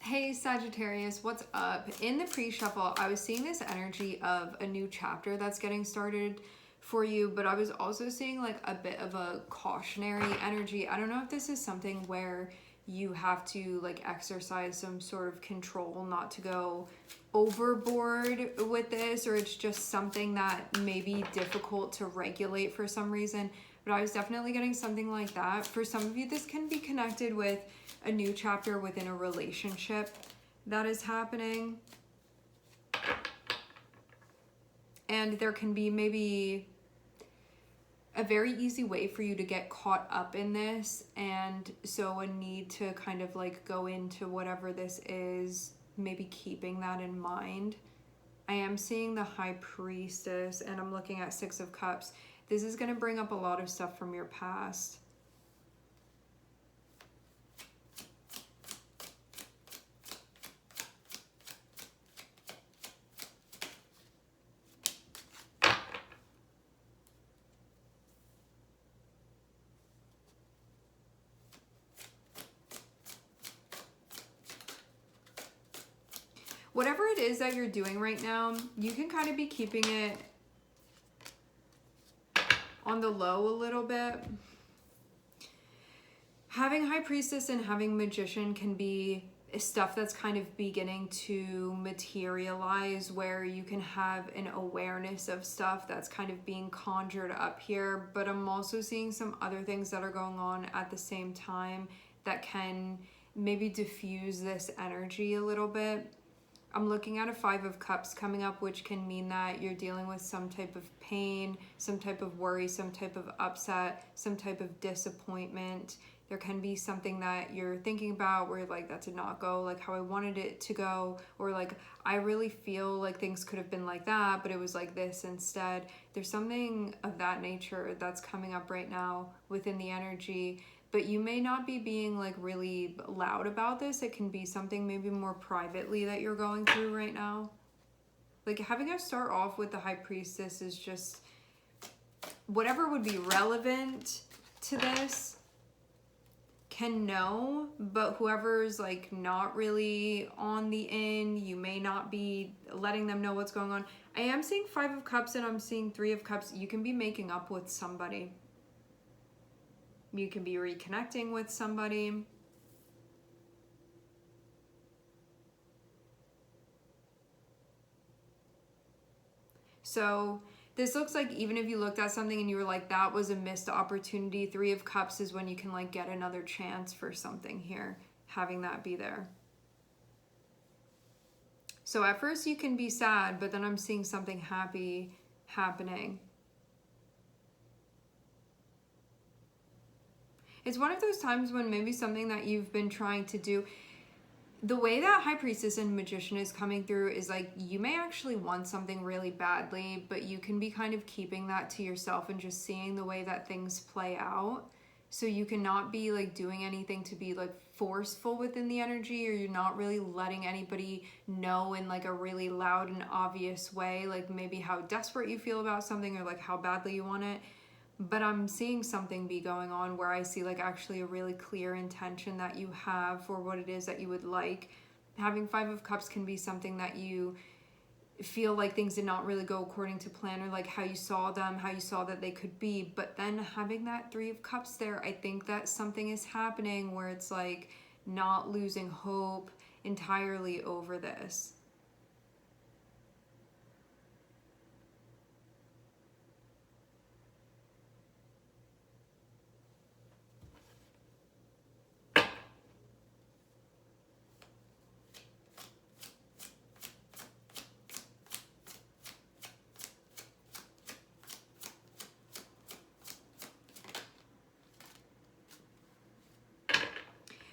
Hey Sagittarius, what's up? In the pre-shuffle, I was seeing this energy of a new chapter that's getting started for you, but I was also seeing like a bit of a cautionary energy. I don't know if this is something where you have to like exercise some sort of control not to go overboard with this, or it's just something that may be difficult to regulate for some reason. But I was definitely getting something like that. For some of you, this can be connected with a new chapter within a relationship that is happening. And there can be maybe a very easy way for you to get caught up in this, and so a need to kind of like go into whatever this is, maybe keeping that in mind. I am seeing the High Priestess, and I'm looking at Six of Cups. This is going to bring up a lot of stuff from your past. Whatever it is that you're doing right now, you can kind of be keeping it on the low a little bit. Having High Priestess and having Magician can be stuff that's kind of beginning to materialize, where you can have an awareness of stuff that's kind of being conjured up here. But I'm also seeing some other things that are going on at the same time that can maybe diffuse this energy a little bit. I'm looking at a Five of Cups coming up, which can mean that you're dealing with some type of pain, some type of worry, some type of upset, some type of disappointment. There can be something that you're thinking about where like that did not go like how I wanted it to go, or like I really feel like things could have been like that, but it was like this instead. There's something of that nature that's coming up right now within the energy. But you may not be being like really loud about this. It can be something maybe more privately that you're going through right now. Like having us start off with the High Priestess is just whatever would be relevant to this can know, but whoever's like not really on the in, you may not be letting them know what's going on. I am seeing Five of Cups and I'm seeing Three of Cups. You can be making up with somebody. You can be reconnecting with somebody. So this looks like even if you looked at something and you were like, that was a missed opportunity, Three of Cups is when you can like get another chance for something here, having that be there. So at first you can be sad, but then I'm seeing something happy happening. It's one of those times when maybe something that you've been trying to do, the way that High Priestess and Magician is coming through is like you may actually want something really badly, but you can be kind of keeping that to yourself and just seeing the way that things play out. So you cannot be like doing anything to be like forceful within the energy, or you're not really letting anybody know in like a really loud and obvious way, like maybe how desperate you feel about something or like how badly you want it. But I'm seeing something be going on where I see like actually a really clear intention that you have for what it is that you would like. Having Five of Cups can be something that you feel like things did not really go according to plan, or like how you saw them, how you saw that they could be. But then having that Three of Cups there, I think that something is happening where it's like not losing hope entirely over this.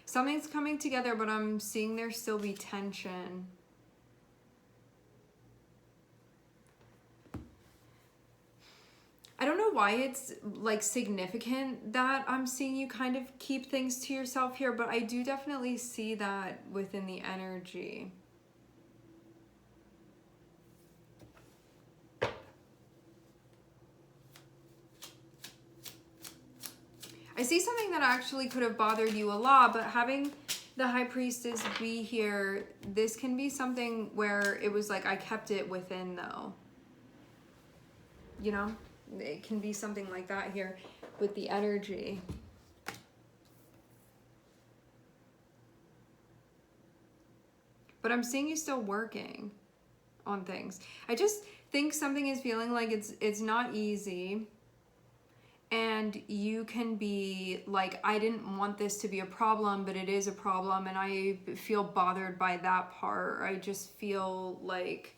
Something's coming together, but I'm seeing there still be tension. I don't know why it's like significant that I'm seeing you kind of keep things to yourself here, but I do definitely see that within the energy. I see something that actually could have bothered you a lot, but having The High Priestess be here. This can be something where it was like I kept it within though. You know? It can be something like that here with the energy. But I'm seeing you still working on things. I just think something is feeling like it's not easy. And you can be like, I didn't want this to be a problem, but it is a problem. And I feel bothered by that part. I just feel like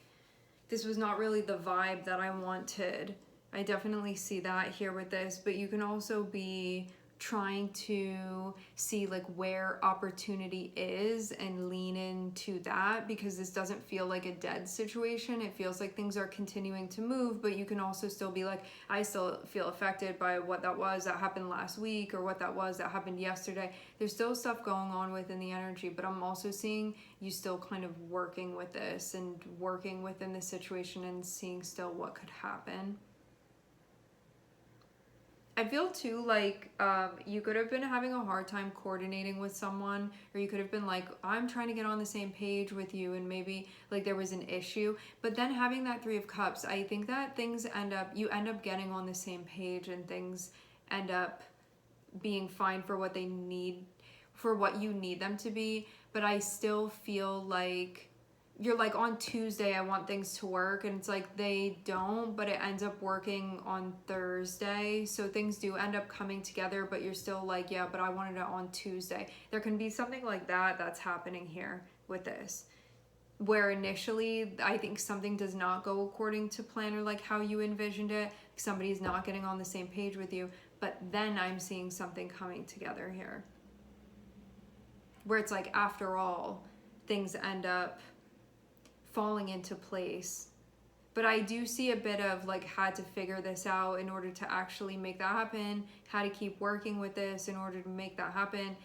this was not really the vibe that I wanted. I definitely see that here with this. But you can also be trying to see like where opportunity is and lean into that, because this doesn't feel like a dead situation. It feels like things are continuing to move, but you can also still be like, I still feel affected by what that was that happened last week, or what that was that happened yesterday. There's still stuff going on within the energy, but I'm also seeing you still kind of working with this and working within the situation and seeing still what could happen. I feel too like you could have been having a hard time coordinating with someone, or you could have been like, I'm trying to get on the same page with you, and maybe like there was an issue. But then having that Three of Cups, I think that you end up getting on the same page, and things end up being fine for what they need, for what you need them to be. But I still feel like you're like, on Tuesday I want things to work, and it's like they don't, but it ends up working on Thursday. So things do end up coming together, but you're still like, yeah, but I wanted it on Tuesday. There can be something like that that's happening here with this, where initially I think something does not go according to plan or like how you envisioned it. Somebody's not getting on the same page with you, but then I'm seeing something coming together here, where it's like, after all, things end up falling into place. But I do see a bit of like, had to figure this out in order to actually make that happen, had to keep working with this in order to make that happen,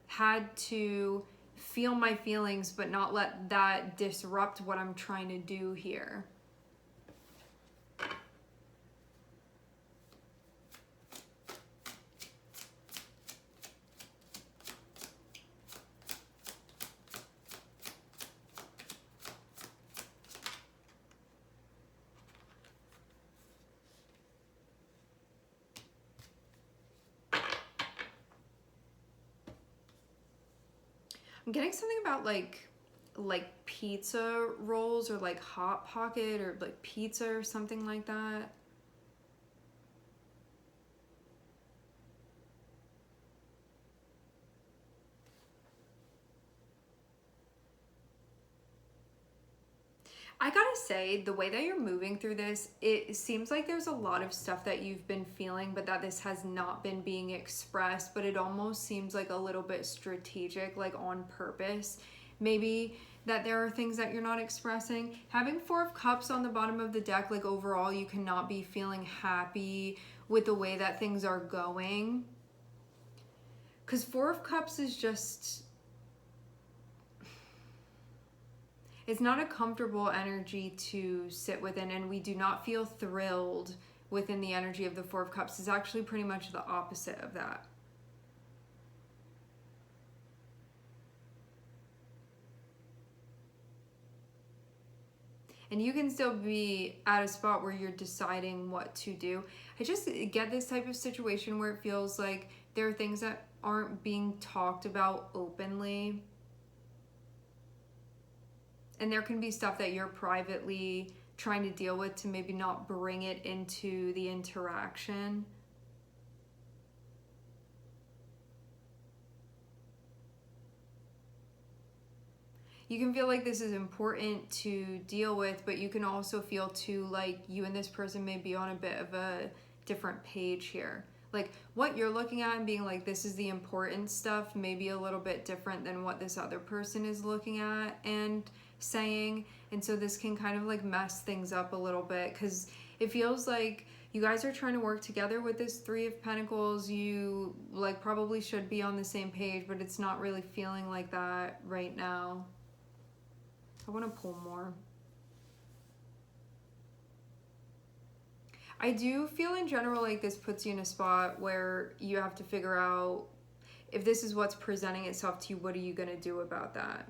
had to feel my feelings but not let that disrupt what I'm trying to do here. I'm getting something about like pizza rolls, or like Hot Pocket, or like pizza or something like that. I gotta say, the way that you're moving through this, it seems like there's a lot of stuff that you've been feeling, but that this has not been being expressed, but it almost seems like a little bit strategic, like on purpose. Maybe that there are things that you're not expressing. Having Four of Cups on the bottom of the deck, like overall, you cannot be feeling happy with the way that things are going. Because Four of Cups is just... it's not a comfortable energy to sit within, and we do not feel thrilled within the energy of the Four of Cups. It's actually pretty much the opposite of that. And you can still be at a spot where you're deciding what to do. I just get this type of situation where it feels like there are things that aren't being talked about openly. And there can be stuff that you're privately trying to deal with to maybe not bring it into the interaction. You can feel like this is important to deal with, but you can also feel too like you and this person may be on a bit of a different page here. Like what you're looking at and being like, this is the important stuff, maybe a little bit different than what this other person is looking at and saying. And so this can kind of like mess things up a little bit, because it feels like you guys are trying to work together with this Three of Pentacles. You like probably should be on the same page, but it's not really feeling like that right now. I want to pull more. I do feel in general like this puts you in a spot where you have to figure out, if this is what's presenting itself to you, what are you going to do about that?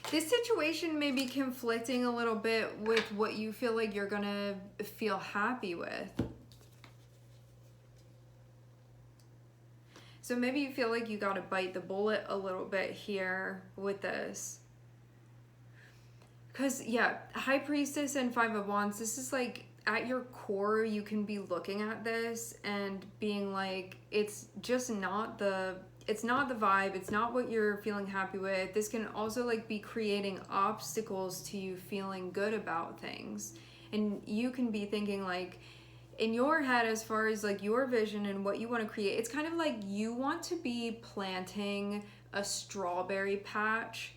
This situation may be conflicting a little bit with what you feel like you're gonna feel happy with. So maybe you feel like you gotta bite the bullet a little bit here with this. Because, yeah, High Priestess and Five of Wands, this is like, at your core, you can be looking at this and being like, it's just not the... It's not the vibe, it's not what you're feeling happy with. This can also like be creating obstacles to you feeling good about things. And you can be thinking like, in your head, as far as like your vision and what you want to create, it's kind of like you want to be planting a strawberry patch.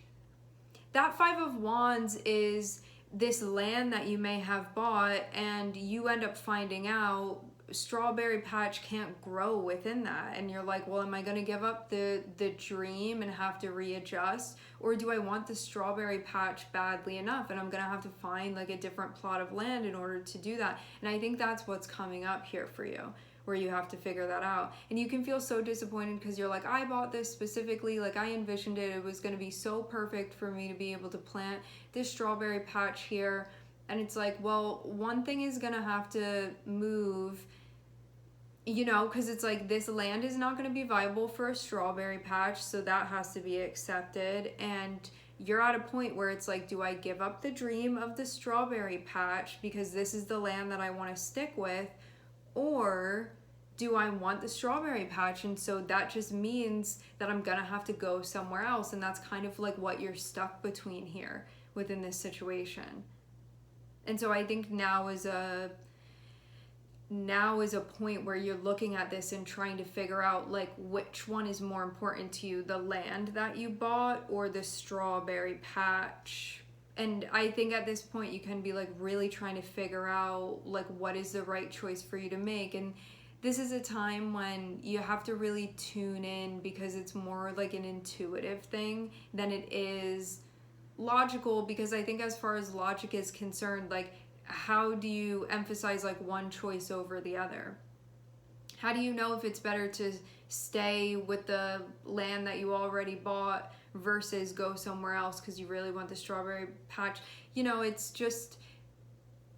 That Five of Wands is this land that you may have bought, and you end up finding out strawberry patch can't grow within that, and you're like, well, am I going to give up the dream and have to readjust, or do I want the strawberry patch badly enough and I'm going to have to find like a different plot of land in order to do that? And I think that's what's coming up here for you, where you have to figure that out. And you can feel so disappointed because you're like, I bought this specifically, like I envisioned it was going to be so perfect for me to be able to plant this strawberry patch here. And it's like, well, one thing is going to have to move, you know, because it's like this land is not going to be viable for a strawberry patch, so that has to be accepted. And you're at a point where it's like, do I give up the dream of the strawberry patch because this is the land that I want to stick with, or do I want the strawberry patch? And so that just means that I'm going to have to go somewhere else. And that's kind of like what you're stuck between here within this situation. And so I think now is a point where you're looking at this and trying to figure out like which one is more important to you, the land that you bought or the strawberry patch. And I think at this point you can be like really trying to figure out like what is the right choice for you to make. And this is a time when you have to really tune in, because it's more like an intuitive thing than it is logical. Because I think as far as logic is concerned, like, how do you emphasize like one choice over the other? How do you know if it's better to stay with the land that you already bought versus go somewhere else because you really want the strawberry patch? You know, it's just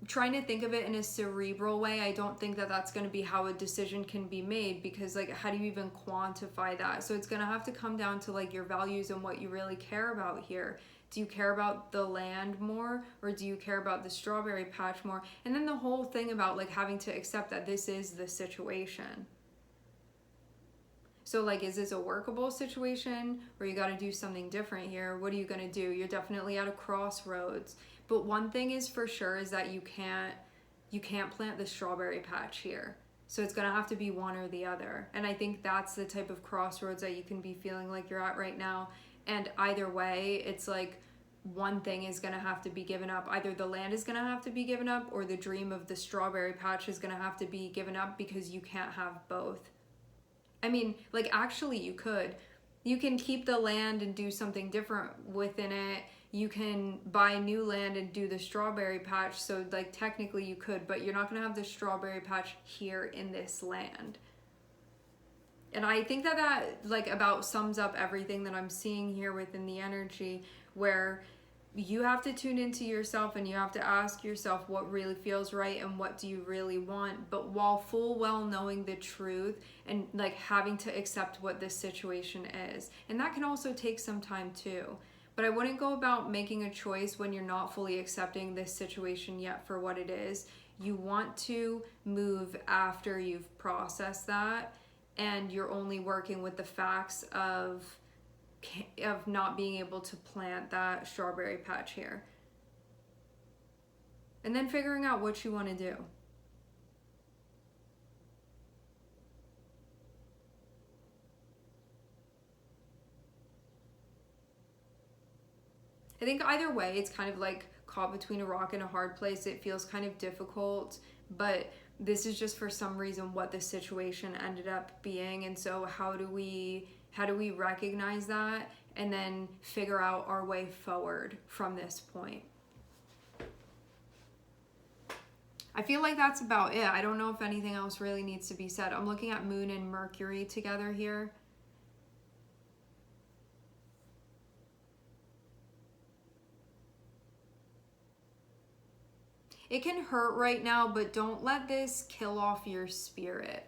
trying to think of it in a cerebral way. I don't think that that's going to be how a decision can be made, because like, how do you even quantify that? So it's going to have to come down to like your values and what you really care about here. Do you care about the land more, or do you care about the strawberry patch more? And then the whole thing about like having to accept that this is the situation. So like, is this a workable situation, or you got to do something different here? What are you going to do? You're definitely at a crossroads. But one thing is for sure is that you can't plant the strawberry patch here. So it's going to have to be one or the other. And I think that's the type of crossroads that you can be feeling like you're at right now. And either way, it's like one thing is going to have to be given up. Either the land is going to have to be given up, or the dream of the strawberry patch is going to have to be given up, because you can't have both. I mean, like, actually you could. You can keep the land and do something different within it. You can buy new land and do the strawberry patch. So like technically you could, but you're not going to have the strawberry patch here in this land. And I think that like about sums up everything that I'm seeing here within the energy, where you have to tune into yourself and you have to ask yourself what really feels right and what do you really want, but while full well knowing the truth and like having to accept what this situation is. And that can also take some time too. But I wouldn't go about making a choice when you're not fully accepting this situation yet for what it is. You want to move after you've processed that and you're only working with the facts of not being able to plant that strawberry patch here. And then figuring out what you want to do. I think either way, it's kind of like caught between a rock and a hard place. It feels kind of difficult, but this is just for some reason what the situation ended up being. And so how do we recognize that and then figure out our way forward from this point? I feel like that's about it. I don't know if anything else really needs to be said. I'm looking at Moon and Mercury together here. It can hurt right now, but don't let this kill off your spirit.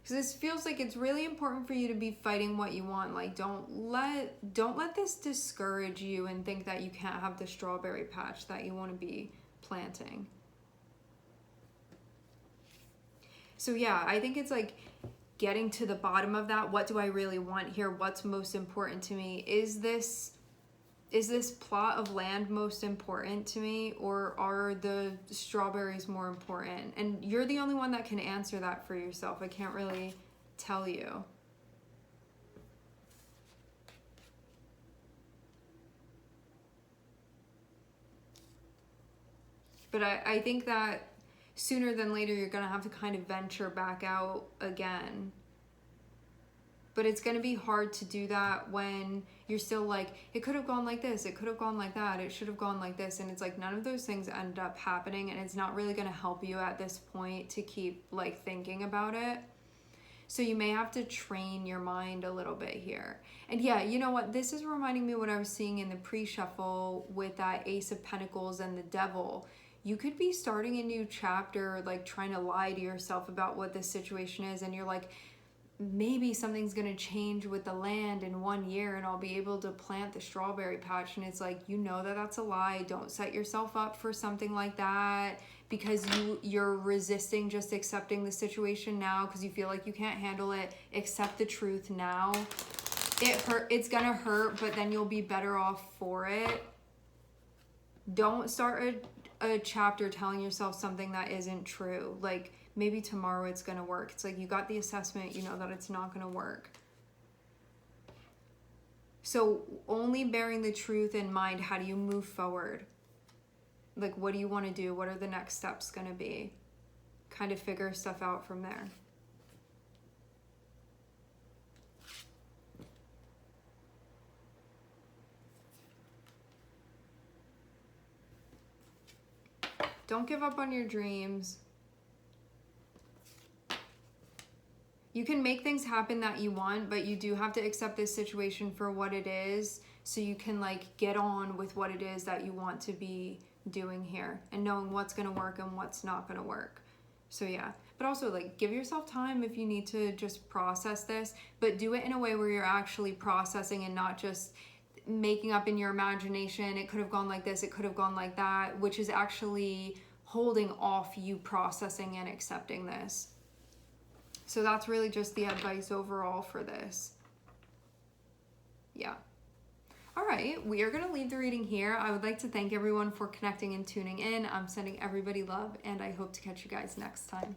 Because this feels like it's really important for you to be fighting what you want. Like, don't let this discourage you and think that you can't have the strawberry patch that you want to be planting. So yeah, I think it's like getting to the bottom of that. What do I really want here? What's most important to me? Is this plot of land most important to me, or are the strawberries more important? And you're the only one that can answer that for yourself. I can't really tell you. But I think that sooner than later, you're going to have to kind of venture back out again. But it's going to be hard to do that when you're still like, it could have gone like this, it could have gone like that, it should have gone like this. And it's like none of those things end up happening. And it's not really going to help you at this point to keep like thinking about it. So you may have to train your mind a little bit here. And yeah, you know what? This is reminding me of what I was seeing in the pre-shuffle with that Ace of Pentacles and the Devil. You could be starting a new chapter, like trying to lie to yourself about what this situation is. And you're like, maybe something's going to change with the land in 1 year and I'll be able to plant the strawberry patch. And it's like, you know that that's a lie. Don't set yourself up for something like that because you're resisting just accepting the situation now because you feel like you can't handle it. Accept the truth now. It's going to hurt, but then you'll be better off for it. Don't start a chapter telling yourself something that isn't true. Like, maybe tomorrow it's going to work. It's like you got the assessment, you know that it's not going to work. So only bearing the truth in mind, how do you move forward? Like, what do you want to do? What are the next steps going to be? Kind of figure stuff out from there. Don't give up on your dreams. You can make things happen that you want, but you do have to accept this situation for what it is so you can like get on with what it is that you want to be doing here and knowing what's going to work and what's not going to work. So yeah, but also like give yourself time if you need to just process this, but do it in a way where you're actually processing and not just making up in your imagination, it could have gone like this, it could have gone like that, which is actually holding off you processing and accepting this. So that's really just the advice overall for this. Yeah. All right, we are going to leave the reading here. I would like to thank everyone for connecting and tuning in. I'm sending everybody love, and I hope to catch you guys next time.